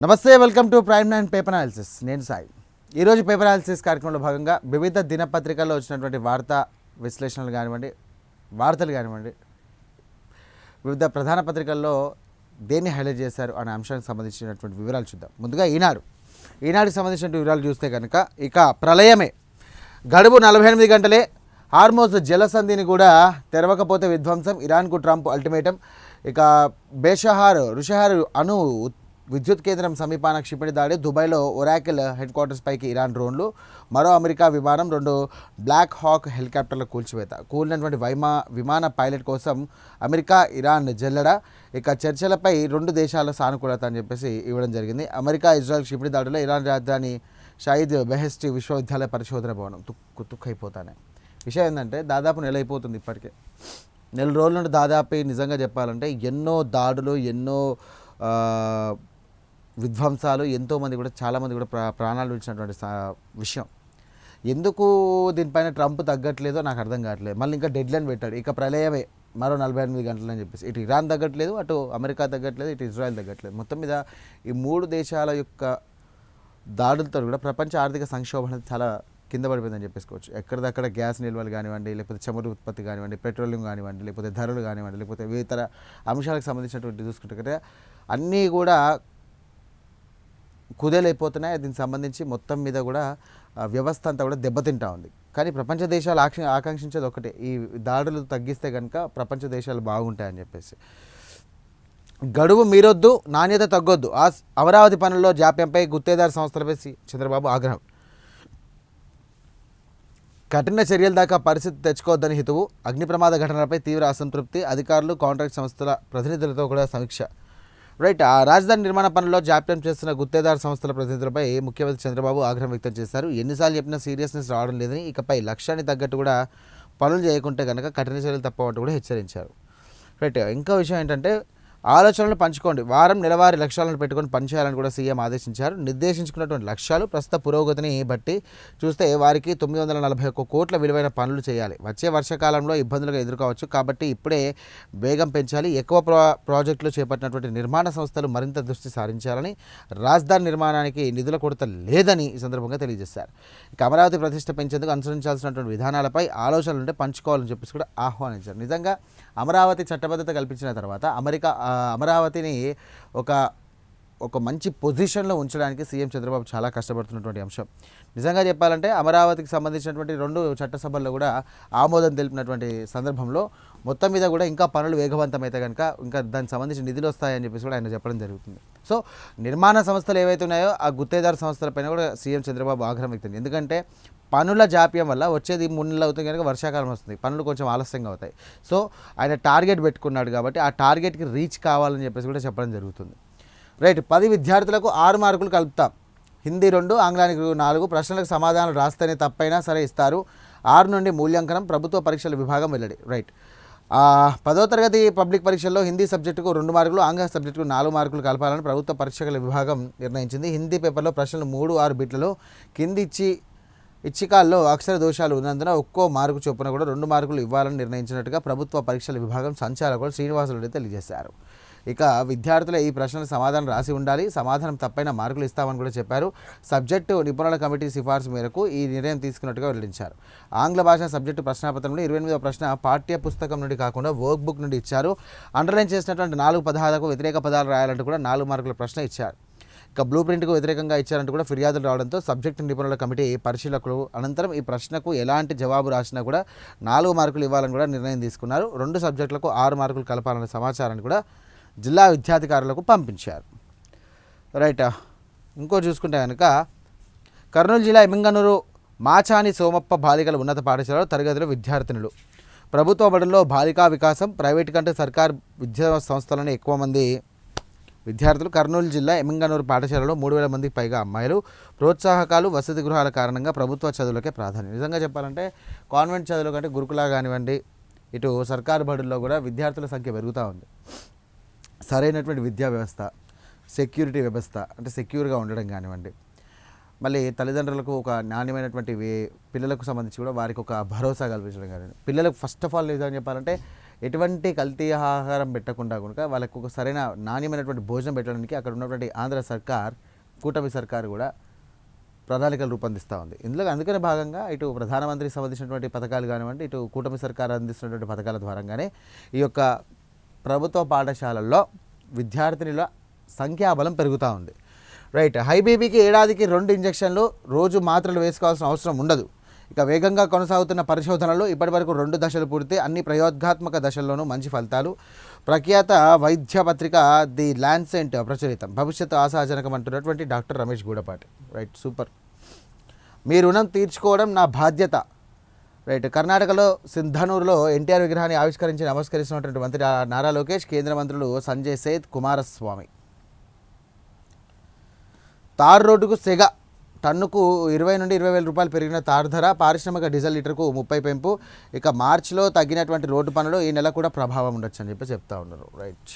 నమస్తే, welcome to prime nine paper analysis. నేను సాయి. ఈరోజు పేపర్ అనాలిసిస్ కార్యక్రమంలో భాగంగా వివిధ దినపత్రికల్లో వచ్చినటువంటి వార్తా విశ్లేషణలు కానివ్వండి, వార్తలు కానివ్వండి, వివిధ ప్రధాన పత్రికల్లో దేన్ని హైలైట్ చేశారు అనే అంశానికి సంబంధించినటువంటి వివరాలు చూద్దాం. ముందుగా ఈనాడుకి సంబంధించిన వివరాలు చూస్తే కనుక ఇక ప్రళయమే, గడువు 48 గంటలే, హార్మోజ్ జలసంధిని కూడా తెరవకపోతే విధ్వంసం, ఇరాన్కు ట్రంప్ అల్టిమేటం. ఇక రుషహార్ అణు విద్యుత్ కేంద్రం సమీపాన క్షిపణి దాడి, దుబాయ్లో ఒరాకిల్ హెడ్ క్వార్టర్స్ పైకి ఇరాన్ డ్రోన్లు, మరో అమెరికా విమానం, 2 బ్లాక్ హాక్ హెలికాప్టర్ల కూల్చివేత, కూలినటువంటి విమాన పైలట్ కోసం అమెరికా ఇరాన్ జల్లెడ. ఇక చర్చలపై 2 దేశాల సానుకూలత అని చెప్పేసి ఇవ్వడం జరిగింది. అమెరికా ఇజ్రాయెల్ క్షిపణి దాడిలో ఇరాన్ రాజధాని షాయిద్ బెహెస్టి విశ్వవిద్యాలయ పరిశోధన భవనం తుక్కైపోతానే. విషయం ఏంటంటే దాదాపు నెల అయిపోతుంది, ఇప్పటికే నెల రోజుల నుండి దాదాపు నిజంగా చెప్పాలంటే ఎన్నో దాడులు, ఎన్నో విధ్వంసాలు, ఎంతోమంది కూడా చాలామంది కూడా ప్రాణాలు విడిచినటువంటి విషయం. ఎందుకు దీనిపైన ట్రంప్ తగ్గట్లేదో నాకు అర్థం కావట్లేదు. మళ్ళీ ఇంకా డెడ్లైన్ పెట్టాడు, ఇక ప్రళయమే మరో 48 గంటలు అని చెప్పేసి. ఇటు ఇరాన్ తగ్గట్లేదు, అటు అమెరికా తగ్గట్లేదు, ఇటు ఇజ్రాయెల్ తగ్గట్లేదు. మొత్తం మీద ఈ 3 దేశాల యొక్క దాడులతో కూడా ప్రపంచ ఆర్థిక సంక్షోభం అనేది చాలా కింద పడిపోయిందని చెప్పేసుకోవచ్చు. ఎక్కడిదక్కడ గ్యాస్ నిల్వలు కానివ్వండి, లేకపోతే చమురు ఉత్పత్తి కానివ్వండి, పెట్రోలియం కానివ్వండి, లేకపోతే ధరలు కానివ్వండి, లేకపోతే ఇతర అంశాలకు సంబంధించినటువంటి చూసుకుంటే కదా అన్నీ కూడా కుదేలైపోతున్నాయి. దీనికి సంబంధించి మొత్తం మీద కూడా వ్యవస్థ అంతా కూడా దెబ్బతింటా ఉంది. కానీ ప్రపంచ దేశాలు ఆకాంక్షించేది ఒకటే, ఈ దాడులు తగ్గిస్తే కనుక ప్రపంచ దేశాలు బాగుంటాయని చెప్పేసి. గడువు మీరొద్దు, నాణ్యత తగ్గొద్దు, అమరావతి పనుల్లో జాప్యంపై గుత్తేదారు సంస్థలపై చంద్రబాబు ఆగ్రహం. కఠిన చర్యల దాకా పరిస్థితి తెచ్చుకోవద్దని హితవు. అగ్ని ప్రమాద ఘటనలపై తీవ్ర అసంతృప్తి, అధికారులు కాంట్రాక్ట్ సంస్థల ప్రతినిధులతో కూడా సమీక్ష. రైట్, ఆ రాజధాని నిర్మాణ పనుల్లో జాప్యం చేస్తున్న గుత్తేదారు సంస్థల ప్రతినిధులపై ముఖ్యమంత్రి చంద్రబాబు ఆగ్రహం వ్యక్తం చేశారు. ఎన్నిసార్లు చెప్పినా సీరియస్నెస్ రావడం లేదని, ఇకపై లక్ష్యాన్ని తగ్గట్టు కూడా పనులు చేయకుంటే కనుక కఠిన చర్యలు తప్పవంటూ కూడా హెచ్చరించారు. రైట్, ఇంకో విషయం ఏంటంటే ఆలోచనలు పంచుకోండి, వారం నెలవారీ లక్ష్యాలను పెట్టుకొని పనిచేయాలని కూడా సీఎం ఆదేశించారు. నిర్దేశించుకున్నటువంటి లక్ష్యాలు ప్రస్తుత పురోగతిని బట్టి చూస్తే వారికి 941 కోట్ల విలువైన పనులు చేయాలి. వచ్చే వర్షాకాలంలో ఇబ్బందులుగా ఎదుర్కోవచ్చు, కాబట్టి ఇప్పుడే వేగం పెంచాలి. ఎక్కువ ప్రాజెక్టులు చేపట్టినటువంటి నిర్మాణ సంస్థలు మరింత దృష్టి సారించాలని, రాజధాని నిర్మాణానికి నిధుల కొరత లేదని ఈ సందర్భంగా తెలియజేశారు. ఇక అమరావతి ప్రతిష్ట పెంచేందుకు అనుసరించాల్సినటువంటి విధానాలపై ఆలోచనలుంటే పంచుకోవాలని చెప్పేసి కూడా ఆహ్వానించారు. నిజంగా అమరావతి చట్టబద్ధత కల్పించిన తర్వాత అమరావతిని ఒక మంచి పొజిషన్లో ఉంచడానికి సీఎం చంద్రబాబు చాలా కష్టపడుతున్నటువంటి అంశం. నిజంగా చెప్పాలంటే అమరావతికి సంబంధించినటువంటి 2 చట్టసభల్లో కూడా ఆమోదం తెలిపినటువంటి సందర్భంలో మొత్తం మీద కూడా ఇంకా పనులు వేగవంతమైతే కనుక ఇంకా దానికి సంబంధించి నిధులు వస్తాయని చెప్పేసి కూడా ఆయన చెప్పడం జరుగుతుంది. సో నిర్మాణ సంస్థలు ఏవైతే ఉన్నాయో ఆ గుత్తేదారు సంస్థలపైన కూడా సీఎం చంద్రబాబు ఆగ్రహం వ్యక్తం. ఎందుకంటే పనుల జాప్యం వల్ల వచ్చేది 3 నెలలు అవుతుంది కనుక వర్షాకాలం వస్తుంది, పనులు కొంచెం ఆలస్యంగా అవుతాయి. సో ఆయన టార్గెట్ పెట్టుకున్నాడు కాబట్టి ఆ టార్గెట్కి రీచ్ కావాలని చెప్పేసి కూడా చెప్పడం జరుగుతుంది. రైట్, 10 విద్యార్థులకు 6 మార్కులు కలుపుతాం, హిందీ 2, ఆంగ్లానికి 4, ప్రశ్నలకు సమాధానాలు రాస్తేనే తప్పైనా సరే ఇస్తారు, 6 నుండి మూల్యాంకనం, ప్రభుత్వ పరీక్షల విభాగం వెల్లడి. రైట్, 10వ తరగతి పబ్లిక్ పరీక్షల్లో హిందీ సబ్జెక్టుకు 2 మార్కులు, ఆంగ్ల సబ్జెక్టుకు 4 మార్కులు కలపాలని ప్రభుత్వ పరీక్షల విభాగం నిర్ణయించింది. హిందీ పేపర్లో ప్రశ్నలు 3-6 బిట్లలో కింది ఇచ్చికాల్లో అక్షర దోషాలు ఉన్నందున ఒక్కో మార్కు చొప్పున కూడా 2 మార్కులు ఇవ్వాలని నిర్ణయించినట్టుగా ప్రభుత్వ పరీక్షల విభాగం సంచాలకులు శ్రీనివాసులు తెలియజేశారు. ఇక విద్యార్థులు ఈ ప్రశ్నలకు సమాధానం రాసి ఉండాలి, సమాధానం తప్పైన మార్కులు ఇస్తామని కూడా చెప్పారు. సబ్జెక్టు నిపుణుల కమిటీ సిఫార్సు మేరకు ఈ నిర్ణయం తీసుకున్నట్టుగా వెల్లడించారు. ఆంగ్ల భాష సబ్జెక్టు ప్రశ్నాపత్రంలో 28వ ప్రశ్న పాఠ్య పుస్తకం నుండి కాకుండా వర్క్ బుక్ నుండి ఇచ్చారు. అండర్లైన్ చేసినటువంటి 4 పదాలకు వ్యతిరేక పదాలు రాయాలంటూ కూడా 4 మార్కుల ప్రశ్న ఇచ్చారు. ఇక బ్లూ ప్రింట్కు వ్యతిరేకంగా ఇచ్చారంటూ కూడా ఫిర్యాదులు రావడంతో సబ్జెక్టు నిపుణుల కమిటీ పరిశీలకులు అనంతరం ఈ ప్రశ్నకు ఎలాంటి జవాబు రాసినా కూడా 4 మార్కులు ఇవ్వాలని కూడా నిర్ణయం తీసుకున్నారు. 2 సబ్జెక్టులకు 6 మార్కులు కలపాలనే సమాచారాన్ని కూడా జిల్లా విద్యాధికారులకు పంపించారు. రైట్, ఇంకో చూసుకుంటే కనుక కర్నూలు జిల్లా ఎమ్మిగనూరు మాచాని సోమప్ప బాలికల ఉన్నత పాఠశాలలో తరగతిలో విద్యార్థినులు. ప్రభుత్వ బడుల్లో బాలికా వికాసం, ప్రైవేటు కంటే సర్కారు విద్యా సంస్థలోనే ఎక్కువ మంది విద్యార్థులు. కర్నూలు జిల్లా ఎమ్మిగనూరు పాఠశాలలో 3000 మందికి పైగా అమ్మాయిలు. ప్రోత్సాహకాలు, వసతి గృహాల కారణంగా ప్రభుత్వ చదువులకే ప్రాధాన్యం. నిజంగా చెప్పాలంటే కాన్వెంట్ చదువుల కంటే గురుకులా కానివ్వండి, ఇటు సర్కారు బడుల్లో కూడా విద్యార్థుల సంఖ్య పెరుగుతూ ఉంది. సరైనటువంటి విద్యా వ్యవస్థ, సెక్యూరిటీ వ్యవస్థ అంటే సెక్యూర్గా ఉండడం కానివ్వండి, మళ్ళీ తల్లిదండ్రులకు ఒక నాణ్యమైనటువంటి పిల్లలకు సంబంధించి కూడా వారికి ఒక భరోసా కల్పించడం కానివ్వండి. పిల్లలకు ఫస్ట్ ఆఫ్ ఆల్ ఏదని చెప్పాలంటే ఎటువంటి కల్తీ ఆహారం పెట్టకుండా కనుక వాళ్ళకు ఒక సరైన నాణ్యమైనటువంటి భోజనం పెట్టడానికి అక్కడ ఉన్నటువంటి ఆంధ్ర సర్కార్, కూటమి సర్కార్ కూడా ప్రణాళికలు రూపొందిస్తూ ఉంది. ఇందులో అందుకనే భాగంగా ఇటు ప్రధానమంత్రికి సంబంధించినటువంటి పథకాలు కానివ్వండి, ఇటు కూటమి సర్కార్ అందిస్తున్నటువంటి పథకాల ద్వారానే ఈ యొక్క ప్రభుత్వ పాఠశాలల్లో విద్యార్థినుల సంఖ్యాబలం పెరుగుతూ ఉంది. రైట్. హై బీపీకి ఏడాదికి 2 ఇంజెక్షన్లు, రోజు మాత్రలు వేసుకోవాల్సిన అవసరం ఉండదు. ఇక వేగంగా కొనసాగుతున్న పరిశోధనలు ఇప్పటివరకు 2 దశలు పూర్తి, అన్ని ప్రయోగాత్మక దశల్లోనూ మంచి ఫలితాలు. ప్రఖ్యాత వైద్య పత్రిక ది ల్యాన్సెట్ ప్రచురితం. భవిష్యత్తు ఆశాజనకం అంటున్నటువంటి doctor Ramesh Gudapati. Right, super. మీ రుణం తీర్చుకోవడం నా బాధ్యత. రైట్. కర్ణాటకలో సింధనూరులో ఎన్టీఆర్ విగ్రహాన్ని ఆవిష్కరించి నమస్కరిస్తున్నటువంటి మంత్రి నారా లోకేష్, కేంద్ర మంత్రులు సంజయ్ సేత్, కుమారస్వామి. తార్ రోడ్డుకు సెగ, టన్నుకు 20 నుండి 20 వేల రూపాయలు పెరిగిన తార్ ధర, పారిశ్రామిక డీజిల్ లీటర్కు 30 పెంపు. ఇక మార్చిలో తగ్గినటువంటి రోడ్డు పనులు ఈ నెల కూడా ప్రభావం ఉండొచ్చు అని చెప్పి చెప్తా ఉన్నారు. రైట్.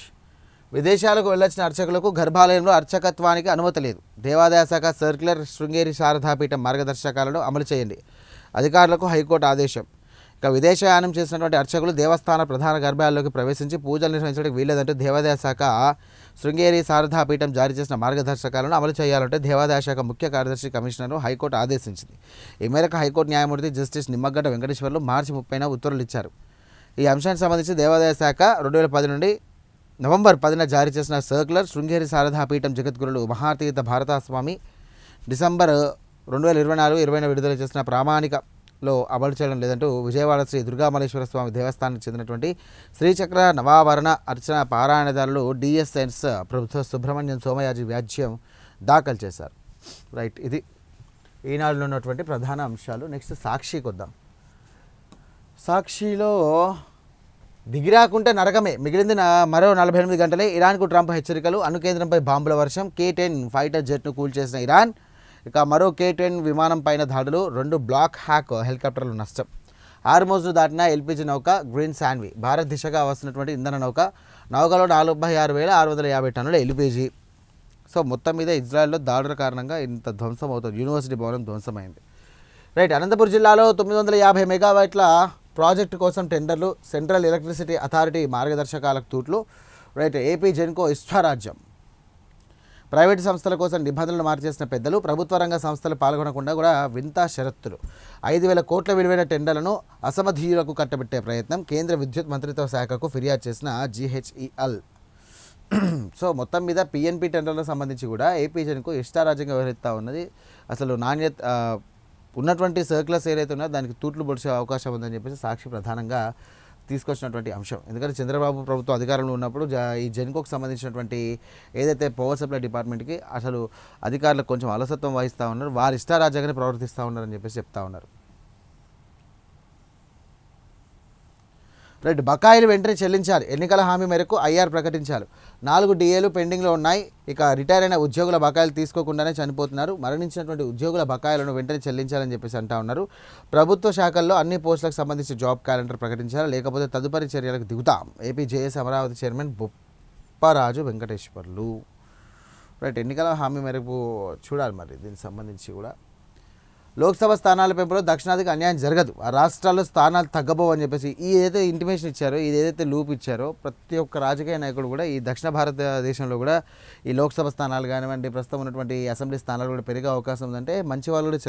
విదేశాలకు వెళ్ళొచ్చిన అర్చకులకు గర్భాలయంలో అర్చకత్వానికి అనుమతి లేదు. దేవాదాయ శాఖ సర్క్యులర్, శృంగేరి శారదాపీఠం మార్గదర్శకాలను అమలు చేయండి. అధికారులకు హైకోర్టు ఆదేశం. ఇక విదేశయానం చేసినటువంటి అర్చకులు దేవస్థాన ప్రధాన గర్భాలయంలోకి ప్రవేశించి పూజలు నిర్వహించడానికి వీల్లేదంటూ దేవాదాయ శాఖ శృంగేరి శారదాపీఠం జారీ చేసిన మార్గదర్శకాలను అమలు చేయాలంటే దేవాదాయ శాఖ ముఖ్య కార్యదర్శి కమిషనర్ను హైకోర్టు ఆదేశించింది. ఈ మేరకు హైకోర్టు న్యాయమూర్తి జస్టిస్ నిమ్మగడ్డ వెంకటేశ్వర్లు మార్చి 30న ఉత్తర్వులు ఇచ్చారు. ఈ అంశానికి సంబంధించి దేవాదాయ శాఖ 2010 నుండి నవంబర్ 10న జారీ చేసిన సర్క్యులర్, శృంగేరి శారదాపీఠం జగద్గురులు మహాతీర్థ భారతాస్వామి డిసెంబర్ 2024-20 విడుదల చేసిన ప్రామాణికలో అమలు చేయడం లేదంటూ విజయవాడ శ్రీ దుర్గామల్లేశ్వర స్వామి దేవస్థానానికి చెందినటువంటి శ్రీచక్ర నవావరణ అర్చన పారాయణదారులు డిఎస్ఎన్స్ ప్రభుత్వ సుబ్రహ్మణ్యం సోమయాజి వ్యాజ్యం దాఖలు చేశారు. రైట్. ఇది ఈనాడులో ఉన్నటువంటి ప్రధాన అంశాలు. నెక్స్ట్ సాక్షికి వద్దాం. సాక్షిలో దిగిరాకుంటే నరకమే, మిగిలింది మరో 48 గంటలే. ఇరాన్కు ట్రంప్ హెచ్చరికలు, అణుకేంద్రంపై బాంబుల వర్షం, K-10 ఫైటర్ జెట్ను కూల్చేసిన ఇరాన్. ఇక మరో K-10 విమానం పైన దాడులు, 2 బ్లాక్ హ్యాక్ హెలికాప్టర్లు నష్టం. హార్మోజ్ను దాటిన ఎల్పీజీ నౌక గ్రీన్ శాండ్వి, భారత్ దిశగా వస్తున్నటువంటి ఇంధన నౌకలో 46,650 టన్నుల ఎల్పీజీ. సో మొత్తం మీద ఇజ్రాయెల్లో దాడుల కారణంగా ఇంత ధ్వంసం అవుతుంది. యూనివర్సిటీ భవనం ధ్వంసమైంది. రైట్. అనంతపురం జిల్లాలో 950 మెగావాట్ల ప్రాజెక్టు కోసం టెండర్లు, సెంట్రల్ ఎలక్ట్రిసిటీ అథారిటీ మార్గదర్శకాలకు తూట్లు. రైట్. ఏపీ జెన్కో ఇష్టారాజ్యం. ప్రైవేటు సంస్థల కోసం నిబంధనలు మార్చేసిన పెద్దలు, ప్రభుత్వ రంగ సంస్థలు పాల్గొనకుండా కూడా వింత షరతులు. 5,000 కోట్ల విలువైన టెండర్లను అసమధీయులకు కట్టబెట్టే ప్రయత్నం. కేంద్ర విద్యుత్ మంత్రిత్వ శాఖకు ఫిర్యాదు చేసిన GHEL. సో మొత్తం మీద పిఎన్పి టెండర్లకు సంబంధించి కూడా ఏపీ జెన్కో ఇష్టారాజ్యంగా వ్యవహరిస్తూ ఉన్నది. అసలు నాణ్యత ఉన్నటువంటి సర్క్యులర్స్ ఏదైతే ఉన్నాయో దానికి తూట్లు పొడిచే అవకాశం ఉందని చెప్పేసి సాక్షి ప్రధానంగా తీసుకొచ్చినటువంటి అంశం. ఎందుకంటే చంద్రబాబు ప్రభుత్వం అధికారంలో ఉన్నప్పుడు ఈ జెన్కోకు సంబంధించినటువంటి ఏదైతే పవర్ సప్లై డిపార్ట్మెంట్కి అసలు అధికారులకు కొంచెం అలసత్వం వహిస్తూ ఉన్నారు, వారి ఇష్టారాజ్యంగానే ప్రవర్తిస్తూ ఉన్నారని చెప్పేసి చెప్తా ఉన్నారు. రైట్. బకాయిలు వెంటనే చెల్లించాలి, ఎన్నికల హామీ మేరకు ఐఆర్ ప్రకటించారు. 4 డిఏలు పెండింగ్లో ఉన్నాయి. ఇక రిటైర్ అయిన ఉద్యోగుల బకాయిలు తీసుకోకుండానే చనిపోతున్నారు. మరణించినటువంటి ఉద్యోగుల బకాయిలను వెంటనే చెల్లించాలని చెప్పేసి అంటా ఉన్నారు. ప్రభుత్వ శాఖల్లో అన్ని పోస్టులకు సంబంధించి జాబ్ క్యాలెండర్ ప్రకటించాలి, లేకపోతే తదుపరి చర్యలకు దిగుతాం. AP JS Amaravati chairman Bopparaju Venkateswarlu. Right. ఎన్నికల హామీ మేరకు చూడాలి మరి దీనికి సంబంధించి కూడా. లోక్సభ స్థానాల పెంపులో దక్షిణాదికి అన్యాయం జరగదు, ఆ రాష్ట్రాల్లో స్థానాలు తగ్గబోవు అని చెప్పేసి ఈ ఏదైతే ఇంటిమేషన్ ఇచ్చారో, ఇది ఏదైతే లూప్ ఇచ్చారో ప్రతి ఒక్క రాజకీయ నాయకుడు కూడా ఈ దక్షిణ భారతదేశంలో కూడా ఈ లోక్సభ స్థానాలు కానివ్వండి, ప్రస్తుతం ఉన్నటువంటి అసెంబ్లీ స్థానాలు కూడా పెరిగే అవకాశం ఉందంటే మంచి వాళ్ళు కూడా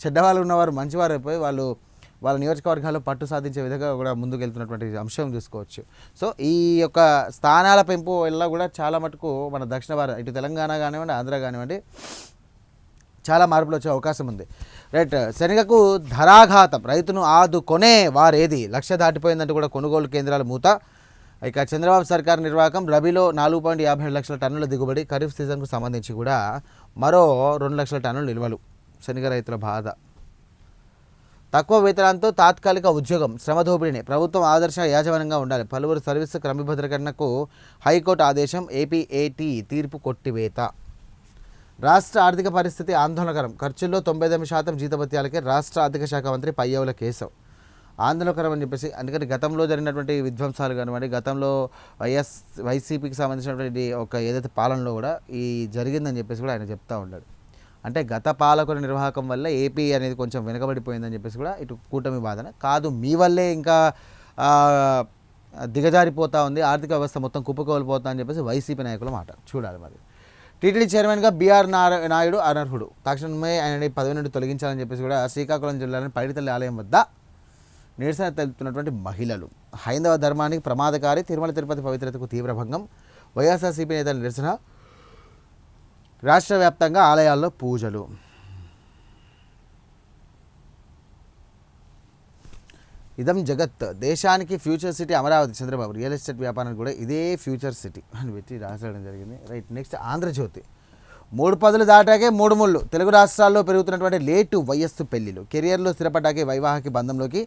చెడ్డవాళ్ళు ఉన్నవారు మంచివారు అయిపోయి వాళ్ళ నియోజకవర్గాల్లో పట్టు సాధించే విధంగా కూడా ముందుకు వెళ్తున్నటువంటి అంశం చూసుకోవచ్చు. సో ఈ యొక్క స్థానాల పెంపు వల్ల కూడా చాలా మటుకు మన దక్షిణ భారత ఇటు తెలంగాణ కానివ్వండి, ఆంధ్ర కానివ్వండి చాలా మార్పులు వచ్చే అవకాశం ఉంది. రైట్. శనగకు ధరాఘాతం, రైతును ఆదుకొనే వారేది, లక్ష దాటిపోయిందంటూ కూడా కొనుగోలు కేంద్రాల మూత. ఇక చంద్రబాబు సర్కార్ నిర్వాహకం, రబీలో 4.57 లక్షల టన్నుల దిగుబడి. ఖరీఫ్ సీజన్కు సంబంధించి కూడా మరో 2 లక్షల టన్నుల నిల్వలు. శనగ రైతుల బాధ. తక్కువ వేతనంతో తాత్కాలిక ఉద్యోగం, శ్రమ దోపిడీని, ప్రభుత్వం ఆదర్శ యాజమాన్యంగా ఉండాలి. పలువురు సర్వీసు క్రమబద్ధీకరణకు హైకోర్టు ఆదేశం. ఏపీఏటీ తీర్పు కొట్టివేత. రాష్ట్ర ఆర్థిక పరిస్థితి ఆందోళనకరం, ఖర్చుల్లో 99% జీతభత్యాలకే రాష్ట్ర ఆర్థిక శాఖ మంత్రి పయ్యవుల కేశవ్. ఆందోళనకరం అని చెప్పేసి, అందుకని గతంలో జరిగినటువంటి విధ్వంసాలు కానివ్వండి, గతంలో వైసీపీకి సంబంధించినటువంటి ఒక ఏదైతే పాలనలో కూడా ఈ జరిగిందని చెప్పేసి కూడా ఆయన చెప్తా ఉన్నాడు. అంటే గత పాలకుల నిర్వాహకం వల్ల ఏపీ అనేది కొంచెం వెనుకబడిపోయిందని చెప్పేసి కూడా ఇటు కూటమి వాదన కాదు, మీ వల్లే ఇంకా దిగజారిపోతూ ఉంది, ఆర్థిక వ్యవస్థ మొత్తం కుప్పకోల్పోతా అని చెప్పేసి వైసీపీ నాయకుల మాట. చూడాలి మరి. టీటీడీ చైర్మన్గా బీఆర్ నాయుడు అనర్హుడు, తక్షణమే ఆయన పదవి నుండి తొలగించాలని చెప్పేసి కూడా శ్రీకాకుళం జిల్లాలోని పైడితల్లి ఆలయం వద్ద నిరసన తెలుపుతున్నటువంటి మహిళలు. హైందవ ధర్మానికి ప్రమాదకారి, తిరుమల తిరుపతి పవిత్రతకు తీవ్ర భంగం, వైఎస్ఆర్సీపీ నేతల నిరసన, రాష్ట్ర వ్యాప్తంగా ఆలయాల్లో పూజలు. ఇదం జగత్, దేశానికి future city Amaravati, Chandrababu real estate వ్యాపారానికి కూడా ఇదే ఫ్యూచర్ సిటీ అని పెట్టి రాసడం జరిగింది. రైట్. నెక్స్ట్ ఆంధ్రజ్యోతి. 3 పదులు దాటాకే 3 ముళ్ళు, తెలుగు రాష్ట్రాల్లో పెరుగుతున్నటువంటి లేటు వయస్సు పెళ్లిలు, కెరియర్లో స్థిరపడ్డాకే వైవాహిక బంధంలోకి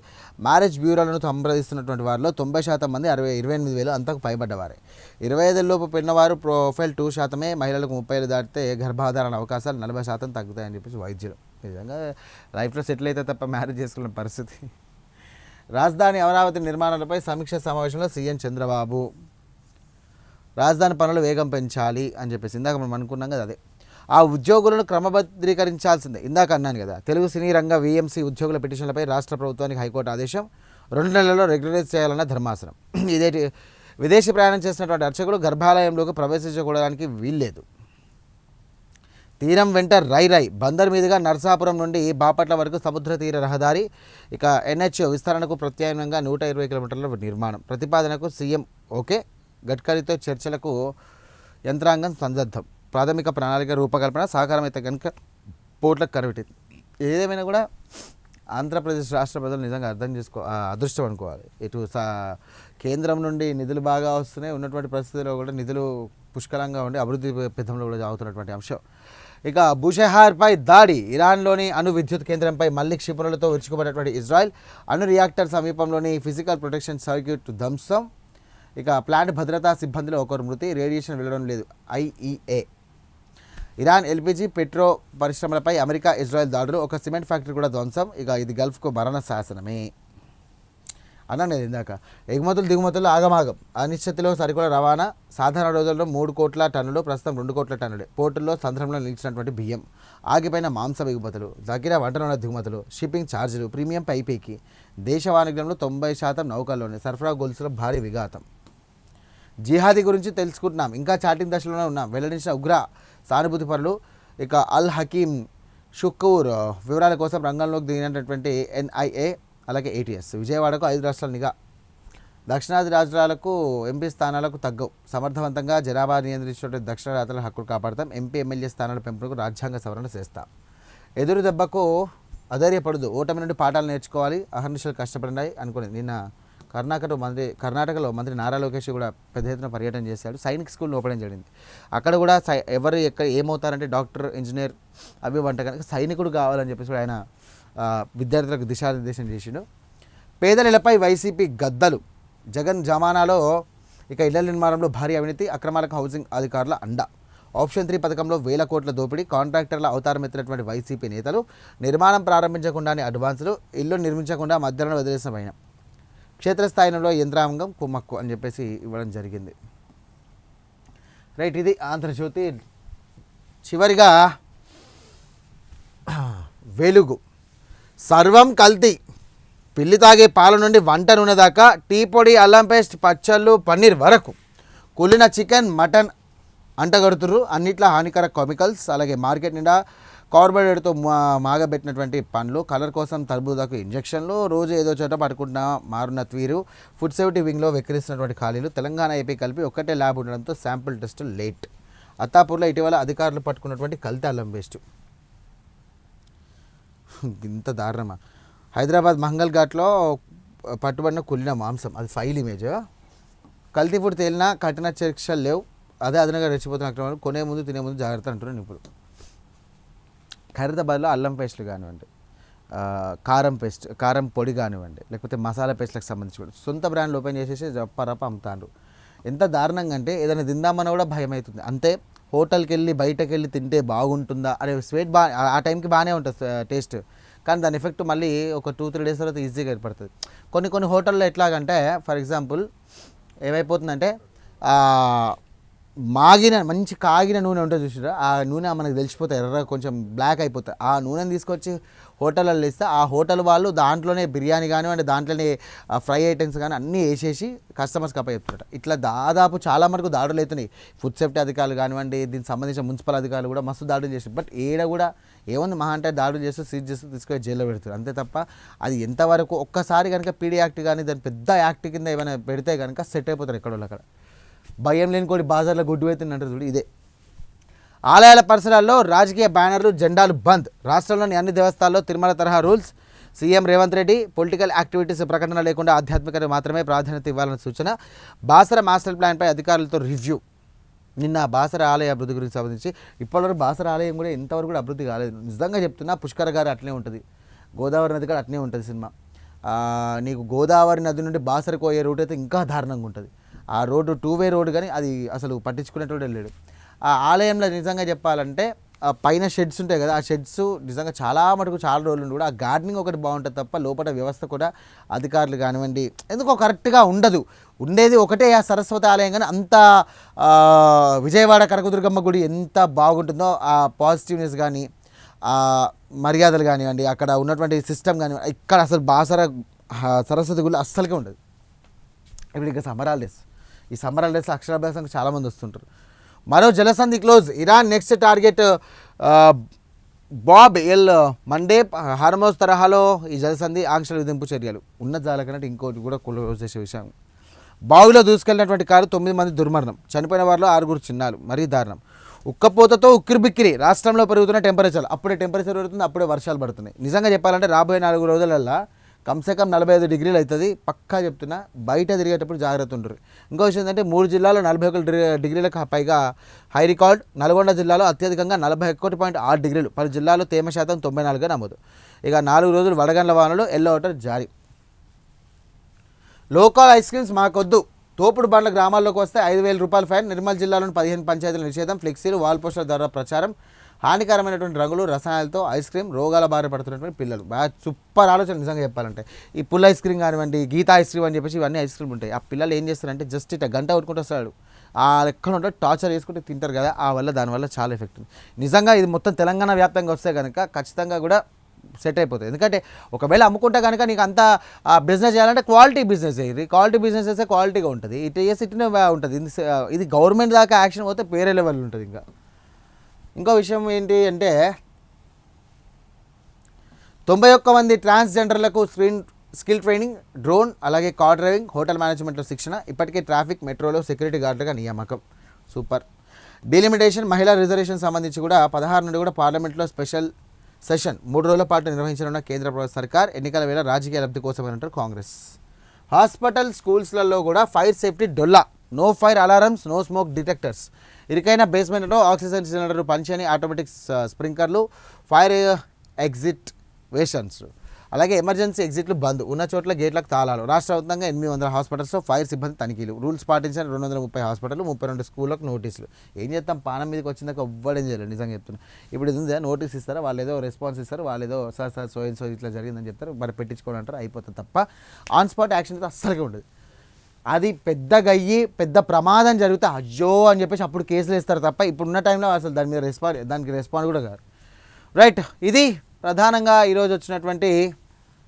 మ్యారేజ్ బ్యూరోలను సంప్రదిస్తున్నటువంటి వారిలో 90% మంది 28,000 అంతకు పైబడ్డవారే. 25 లోపు పెన్నవారు ప్రొఫైల్ 2%, మహిళలకు 30 దాటితే గర్భాధారణ అవకాశాలు 40% తగ్గుతాయని చెప్పేసి వైద్యులు. ఈ విధంగా లైఫ్లో సెటిల్ అయితే తప్ప మ్యారేజ్ చేసుకున్న పరిస్థితి. రాజధాని అమరావతి నిర్మాణాలపై సమీక్ష సమావేశంలో సీఎం చంద్రబాబు. రాజధాని పనులు వేగం పెంచాలి అని చెప్పేసి ఇందాక మనం అనుకున్నాం కదా, అదే ఆ ఉద్యోగులను క్రమబద్ధీకరించాల్సిందే. ఇందాక అన్నాను కదా, తెలుగు సినీ రంగ వీఎంసీ ఉద్యోగుల పిటిషన్లపై రాష్ట్ర ప్రభుత్వానికి హైకోర్టు ఆదేశం, 2 నెలల్లో రెగ్యులరైజ్ చేయాలన్న ధర్మాసనం. ఇదేంటి, విదేశీ ప్రయాణం చేసినటువంటి అర్చకులు గర్భాలయంలోకి ప్రవేశించకూడడానికి వీల్లేదు. తీరం వెంట రై బందర్ మీదుగా నర్సాపురం నుండి బాపట్ల వరకు సముద్ర తీర రహదారి. ఇక ఎన్హెచ్ విస్తరణకు ప్రత్యామ్నాయంగా 120 కిలోమీటర్ల నిర్మాణం ప్రతిపాదనకు సీఎం ఓకే, గడ్కరీతో చర్చలకు యంత్రాంగం సంసిద్ధం, ప్రాథమిక ప్రణాళిక రూపకల్పన సహకారం అయితే కనుక పోర్ట్లకు కరవిటింది. ఏదేమైనా కూడా ఆంధ్రప్రదేశ్ రాష్ట్ర ప్రజలు నిజంగా అదృష్టం అనుకోవాలి. ఇటు కేంద్రం నుండి నిధులు బాగా వస్తున్నాయి, ఉన్నటువంటి పరిస్థితుల్లో కూడా నిధులు పుష్కలంగా ఉండి అభివృద్ధి పెద్దంలో కూడా సాగుతున్నటువంటి అంశం. ఇక బుషెహార్పై దాడి, ఇరాన్లోని అణు విద్యుత్ కేంద్రంపై మళ్లీ క్షిపణులతో విరుచుకుపడినటువంటి ఇజ్రాయెల్, అణు రియాక్టర్ సమీపంలోని ఫిజికల్ ప్రొటెక్షన్ సర్క్యూట్ ధ్వంసం. ఇక ప్లాంట్ భద్రతా సిబ్బందిలో ఒకరు మృతి, రేడియేషన్ వెళ్ళడం లేదు IEA. ఇరాన్ ఎల్పిజి పెట్రో పరిశ్రమలపై అమెరికా ఇజ్రాయెల్ దాడులు, ఒక సిమెంట్ ఫ్యాక్టరీ కూడా ధ్వంసం. ఇక ఇది గల్ఫ్కు మరణ శాసనమే అన్నాను ఇందాక. ఎగుమతులు దిగుమతులు ఆగమాగం, అనిశ్చితిలో సరుకుల రవాణా, సాధారణ రోజుల్లో 3 కోట్ల టన్నులు, ప్రస్తుతం 2 కోట్ల టన్నులే. పోర్టుల్లో సంద్రంలో నిలిచినటువంటి బియ్యం, ఆగిపోయిన మాంసం ఎగుమతులు, తగ్గిన వంట నూనె దిగుమతులు, షిప్పింగ్ ఛార్జీలు, ప్రీమియం పైపీకి. దేశ వాణిజ్యంలో 90% నౌకల్లోనే, సరఫరా గొలుసులో భారీ విఘాతం. జిహాదీ గురించి తెలుసుకుంటున్నాం, ఇంకా చాటింగ్ దశలోనే ఉన్నాం, వెల్లడించిన ఉగ్ర సానుభూతి పరులు. ఇక అల్ హకీమ్ షుకూర్ వివరాల కోసం రంగంలోకి దిగినటువంటి NIA అలాగే ATS. విజయవాడకు 5 రాష్ట్రాల నిఘా, దక్షిణాది రాష్ట్రాలకు ఎంపీ స్థానాలకు తగ్గవు, సమర్థవంతంగా జనాభా నియంత్రించినటువంటి దక్షిణ రాష్ట్రాల హక్కులు కాపాడతాం, ఎంపీ ఎమ్మెల్యే స్థానాల పెంపునకు రాజ్యాంగ సవరణ చేస్తాం. ఎదురు దెబ్బకు అధైర్యపడదు, ఓటమి నుండి పాఠాలు నేర్చుకోవాలి, అహర్నిశలు కష్టపడినాయి అనుకునేది. నిన్న కర్ణాటకలో మంత్రి నారా లోకేష్ కూడా పెద్ద ఎత్తున పర్యటన చేశాడు. సైనిక్ స్కూల్ని ఓపెన్ జరిగింది. అక్కడ కూడా ఎవరు ఎక్కడ ఏమవుతారంటే డాక్టర్, ఇంజనీర్ అవి వంట కనుక సైనికుడు కావాలని చెప్పేసి కూడా ఆయన విద్యార్థులకు దిశానిర్దేశం చేసిండు. పేదలపై వైసీపీ గద్దలు, జగన్ జమానాలో ఇక ఇళ్ల నిర్మాణంలో భారీ అవినీతి, అక్రమాలకు హౌసింగ్ అధికారుల అండ, ఆప్షన్ 3 పథకంలో 1000 కోట్ల దోపిడీ, కాంట్రాక్టర్ల అవతారం ఎత్తినటువంటి వైసీపీ నేతలు, నిర్మాణం ప్రారంభించకుండానే అడ్వాన్సులు, ఇల్లు నిర్మించకుండా మధ్యలో వదిలేసిన పైన, క్షేత్రస్థాయిలో యంత్రాంగం కుమ్మక్కు అని చెప్పేసి ఇవ్వడం జరిగింది. రైట్. ఇది ఆంధ్రజ్యోతి. చివరిగా వెలుగు, సర్వం కల్తీ, పిల్లి తాగే పాల నుండి వంట నూనె దాకా, టీ పొడి, అల్లం పేస్ట్, పచ్చళ్ళు, పన్నీర్ వరకు కుళ్ళిన చికెన్, మటన్ అంటగడుతురు. అన్నిట్లా హానికర కెమికల్స్. అలాగే మార్కెట్ నిండా కార్బోహైడ్రేట్తో మాగబెట్టినటువంటి పండ్లు, కలర్ కోసం తర్బూజాకు ఇంజక్షన్లు, రోజు ఏదో చోట పట్టుకుంటున్న మారున్న తీరు, ఫుడ్ సేఫ్టీ వింగ్లో వెక్కిరిస్తున్నటువంటి ఖాళీలు, తెలంగాణ ఏపీ కలిపి ఒక్కటే ల్యాబ్ ఉండడంతో శాంపుల్ టెస్ట్ లేట్. అత్తాపూర్లో ఇటీవల అధికారులు పట్టుకున్నటువంటి కల్తీ అల్లం పేస్ట్. ఇంత దారుణమా? హైదరాబాద్ మంగల్ ఘాట్లో పట్టుబడిన కుళ్ళిన మాంసం, అది ఫైల్ ఇమేజ్. కల్తీ ఫుడ్ తేలినా కఠిన శిక్షలు లేవు, అదే అదనంగా రెచ్చిపోతున్న అక్రమాలు. కొనే ముందు తినే ముందు జాగ్రత్త అంటున్నాను. ఇప్పుడు ఖైరతాబాద్లో అల్లం పేస్ట్లు కానివ్వండి, కారం పొడి కానివ్వండి, లేకపోతే మసాలా పేస్ట్లకు సంబంధించి కూడా సొంత బ్రాండ్లు ఓపెన్ చేసేసి రప్ప అమ్ముతాండ్రు. ఎంత దారుణంగా అంటే ఏదైనా తిందామన్నా కూడా భయం అవుతుంది. అంతే, హోటల్కి వెళ్ళి బయటకు వెళ్ళి తింటే బాగుంటుందా అనే స్వీట్ ఆ టైంకి బాగానే ఉంటుంది టేస్ట్, కానీ దాని ఎఫెక్ట్ మళ్ళీ ఒక 2-3 డేస్ తర్వాత ఈజీగా ఏర్పడుతుంది. కొన్ని హోటల్లో ఎట్లాగంటే ఫర్ ఎగ్జాంపుల్ ఏమైపోతుందంటే మాగిన మంచి కాగిన నూనె ఉంటుంది చూసారా, ఆ నూనె మనకు తెలిసిపోతాయి, ఎర్ర కొంచెం బ్లాక్ అయిపోతాయి. ఆ నూనెని తీసుకొచ్చి హోటల్లో ఇస్తే ఆ హోటల్ వాళ్ళు దాంట్లోనే బిర్యానీ కానివ్వండి, దాంట్లోనే ఫ్రై ఐటమ్స్ కానీ అన్నీ వేసేసి కస్టమర్స్కి అప్పచెప్తారట. ఇట్లా దాదాపు చాలా మటుకు దాడులు అవుతున్నాయి. ఫుడ్ సేఫ్టీ అధికారులు కానివ్వండి, దీనికి సంబంధించిన మున్సిపల్ అధికారులు కూడా మస్తు దాడులు చేస్తారు. బట్ ఏడ కూడా ఏముంది, మహా అంటే దాడులు చేస్తూ సీజ్ చేస్తూ తీసుకొని జైల్లో పెడతారు అంతే తప్ప అది ఎంతవరకు ఒక్కసారి కనుక పీడీ యాక్ట్ కానీ దాని పెద్ద యాక్ట్ కింద ఏమైనా పెడితే కనుక సెట్ అయిపోతారు ఎక్కడోళ్ళు అక్కడ. భయం లేని కోడి బాజార్లో గుడ్డు అవుతుందంటారు చూడు, ఇదే. ఆలయాల పరిసరాల్లో రాజకీయ బ్యానర్లు, జెండాలు బంద్. రాష్ట్రంలోని అన్ని దేవస్థానాల్లో తిరుమల తరహా rules. CM Revanth Reddy political activities ప్రకటన లేకుండా ఆధ్యాత్మికత మాత్రమే ప్రాధాన్యత ఇవ్వాలన్న సూచన. బాసర మాస్టర్ ప్లాన్పై అధికారులతో రివ్యూ. నిన్న బాసర ఆలయ అభివృద్ధి గురించి సంబంధించి ఇప్పటివరకు బాసర ఆలయం కూడా ఎంతవరకు కూడా అభివృద్ధి కాలేదు. నిజంగా చెప్తున్నా, పుష్కర్ గారు అట్లనే ఉంటుంది, గోదావరి నది కూడా అట్లనే ఉంటుంది సినిమా. నీకు గోదావరి నది నుండి బాసరకు పోయే రూట్ అయితే ఇంకా దారుణంగా ఉంటుంది. ఆ రోడ్డు 2-వే రోడ్డు, కానీ అది అసలు పట్టించుకునేటోడే లేడు. ఆ ఆలయంలో నిజంగా చెప్పాలంటే పైన షెడ్స్ ఉంటాయి కదా, ఆ షెడ్స్ నిజంగా చాలా మటుకు చాలా రోజులు కూడా ఆ గార్డెనింగ్ ఒకటి బాగుంటుంది తప్ప లోపల వ్యవస్థ కూడా అధికారులు కానివ్వండి ఎందుకో కరెక్ట్గా ఉండదు. ఉండేది ఒకటే ఆ సరస్వతి ఆలయం, కానీ అంత విజయవాడ కనకదుర్గమ్మ గుడి ఎంత బాగుంటుందో ఆ పాజిటివ్నెస్ కానీ ఆ మర్యాదలు కానివ్వండి, అక్కడ ఉన్నటువంటి సిస్టమ్ కానివ్వండి, ఇక్కడ అసలు బాసర సరస్వతి గుడి అస్సలుగా ఉండదు. ఇప్పుడు ఇంకా సమ్మర్ హాలిడేస్, ఈ సమ్మర్ హాలిడేస్లో అక్షరాభ్యాసానికి చాలామంది వస్తుంటారు. మరో జలసంధి close. Iran next target Bab el Mandeb. Hormuz తరహాలో ఈ జలసంధి ఆంక్షల విధింపు చర్యలు. ఉన్న జాలకన్నట్టు ఇంకోటి కూడా క్లోజ్ చేసే విషయం. బావిలో దూసుకెళ్ళినటువంటి కారు 9 మంది దుర్మరణం. చనిపోయిన వారిలో 6 చిన్నాలు. మరీ దారుణం. ఉక్కపోతతో ఉక్కిరిబిక్కిరి. రాష్ట్రంలో పెరుగుతున్న టెంపరేచర్. అప్పుడే టెంపరేచర్ పెరుగుతుంది, అప్పుడే వర్షాలు పడుతున్నాయి. నిజంగా చెప్పాలంటే రాబోయే 4 రోజులల్లో కమ్సే కమ్ 45 డిగ్రీలు అవుతుంది పక్కా చెప్తున్నా. బయట తిరిగేటప్పుడు జాగ్రత్త ఉంటారు. ఇంకో విషయం ఏంటంటే 3 జిల్లాలో 41 డిగ్రీలకు పైగా హై రికార్డ్. నల్గొండ జిల్లాలో అత్యధికంగా 41.6 డిగ్రీలు. 10 జిల్లాలో తేమ శాతం 94గా నమోదు. ఇక 4 రోజులు వడగండ్ల వానలు, ఎల్లో ఆర్డర్ జారీ. లోకల్ ఐస్ క్రీమ్స్ మాకొద్దు. తోపుడు బండ్ల గ్రామాల్లోకి వస్తే 5,000 రూపాయల ఫైన్. నిర్మల్ జిల్లాలోని 15 పంచాయతీల నిషేధం. ఫ్లెక్సీలు, వాల్ పోస్టర్ల ద్వారా ప్రచారం. హానికరమైనటువంటి రంగులు, రసాయనాలతో ఐస్ క్రీమ్. రోగాల బారి పడుతున్నటువంటి పిల్లలు. బాగా సూపర్ ఆలోచన నిజంగా చెప్పాలంటే. ఈ పుల్ ఐస్ క్రీమ్ కానివ్వండి, గీతా ఐస్ క్రీమ్ అని చెప్పేసి ఇవన్నీ ఐస్ క్రీమ్ ఉంటాయి. ఆ పిల్లలు ఏం చేస్తారంటే జస్ట్ ఇట్లా గంట కొట్టుకుంటూ వస్తాడు, ఆ లెక్కన ఉంటే టార్చర్ చేసుకుంటే తింటారు కదా, దానివల్ల చాలా ఎఫెక్ట్ ఉంది. నిజంగా ఇది మొత్తం తెలంగాణ వ్యాప్తంగా వస్తే కనుక ఖచ్చితంగా కూడా సెట్ అయిపోతుంది. ఎందుకంటే ఒకవేళ అమ్ముకుంటే కనుక నీకు అంత బిజినెస్ చేయాలంటే క్వాలిటీ బిజినెస్ చేయాలి. క్వాలిటీ బిజినెస్ చేస్తే క్వాలిటీగా ఉంటుంది. ఇటు చేసి ఇటునే ఉంటుంది. ఇది గవర్నమెంట్ దాకా యాక్షన్ పోతే వేరే లెవెల్ ఉంటుంది. ఇంకో విషయం ఏంటి అంటే 91 మంది ట్రాన్స్జెండర్లకు స్కిల్ ట్రైనింగ్, డ్రోన్, అలాగే కార్ డ్రైవింగ్, హోటల్ మేనేజ్మెంట్లో శిక్షణ. ఇప్పటికే ట్రాఫిక్, మెట్రోలో సెక్యూరిటీ గార్డులుగా నియామకం. సూపర్. డీలిమిటేషన్, మహిళా రిజర్వేషన్ సంబంధించి కూడా 16 నుండి కూడా పార్లమెంట్లో స్పెషల్ సెషన్ 3 రోజుల పాటు నిర్వహించనున్న కేంద్ర సర్కార్. ఎన్నికల వేళ రాజకీయ లబ్ధి కోసమేనంటారు కాంగ్రెస్. హాస్పిటల్, స్కూల్స్లలో కూడా ఫైర్ సేఫ్టీ డొల్లా. No fire alarms, no smoke detectors. ఇరుకైన బేస్మెంట్లో ఆక్సిజన్ సిలిండర్లు పనిచేయని ఆటోమేటిక్ స్ప్రింక్లర్లు, ఫైర్ ఎగ్జిట్ వేషన్స్, అలాగే ఎమర్జెన్సీ ఎగ్జిట్లు బంద్. ఉన్న చోట్ల గేట్లకు తాళాలు. రాష్ట్ర వ్యాప్తంగా 800 హాస్పిటల్స్లో ఫైర్ సిబ్బంది తనిఖీలు. రూల్స్ పాటించిన 230 హాస్పిటల్, 32 స్కూళ్ళకు నోటీసులు. ఏం చేస్తాం, పానం మీదకి వచ్చిందాక ఎవ్వడేం చేయలేదు. నిజంగా చెప్తున్నా. ఇప్పుడు ఇది ఉందా, నోటీస్ ఇస్తారా, వాళ్ళు ఏదో రెస్పాన్స్ ఇస్తారు, వాళ్ళు ఏదో సార్ సో ఇట్లా జరిగిందని చెప్తారు, మరి పెట్టించుకోవడం అంటారు, అయిపోతుంది తప్ప ఆన్ స్పాట్ యాక్షన్ అయితే అస్సలుగా ఉండదు. అది పెద్దగా అయ్యి పెద్ద ప్రమాదం జరిగితే అయ్యో అని చెప్పేసి అప్పుడు కేసులు వేస్తారు తప్ప ఇప్పుడున్న టైంలో అసలు దానికి రెస్పాండ్ కూడా కాదు. రైట్, ఇది ప్రధానంగా ఈరోజు వచ్చినటువంటి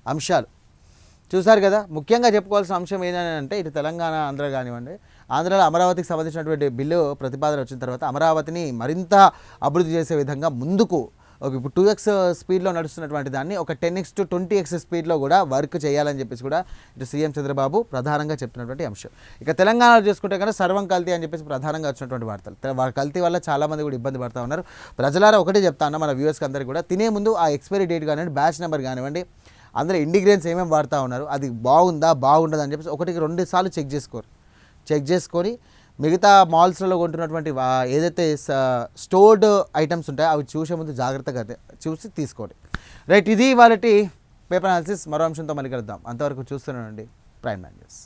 అంశాలు చూసారు కదా. ముఖ్యంగా చెప్పుకోవాల్సిన అంశం ఏంటంటే ఇటు తెలంగాణ, ఆంధ్ర కానివ్వండి, ఆంధ్రలో అమరావతికి సంబంధించినటువంటి బిల్లు ప్రతిపాదన వచ్చిన తర్వాత అమరావతిని మరింత అభివృద్ధి చేసే విధంగా ముందుకు ఇప్పుడు 2x స్పీడ్లో నడుస్తున్నటువంటి దాన్ని ఒక 10x to 20x స్పీడ్లో కూడా వర్క్ చేయాలని చెప్పేసి కూడా ఇటు సీఎం చంద్రబాబు ప్రధానంగా చెప్తున్నటువంటి అంశం. ఇక తెలంగాణలో చూసుకుంటే కనుక సర్వం కల్తీ అని చెప్పేసి ప్రధానంగా వచ్చినటువంటి వార్తలు. కల్తీ వల్ల చాలామంది కూడా ఇబ్బంది పడుతూ ఉన్నారు. ప్రజలారా ఒకటే చెప్తాను మన వ్యూవర్స్కి అందరికీ కూడా, తినే ముందు ఆ ఎక్స్పైరీ డేట్ కానివ్వండి, బ్యాచ్ నెంబర్ కానివ్వండి, అందులో ఇండిగ్రెయిన్స్ ఏమేమి వాడుతూ ఉన్నారు, అది బాగుండదా అని చెప్పేసి 1-2 సార్లు చెక్ చేసుకొని మిగతా మాల్స్లలో కొంటున్నటువంటి ఏదైతే స్టోర్డ్ ఐటమ్స్ ఉంటాయో అవి చూసే ముందు జాగ్రత్తగా చూసి తీసుకోండి. రైట్, ఇది వాళ్ళ పేపర్ అనాలిసిస్. మరో అంశంతో మళ్ళీ కలుద్దాం. అంతవరకు చూస్తున్నానండి ప్రైమ్ న్యూస్.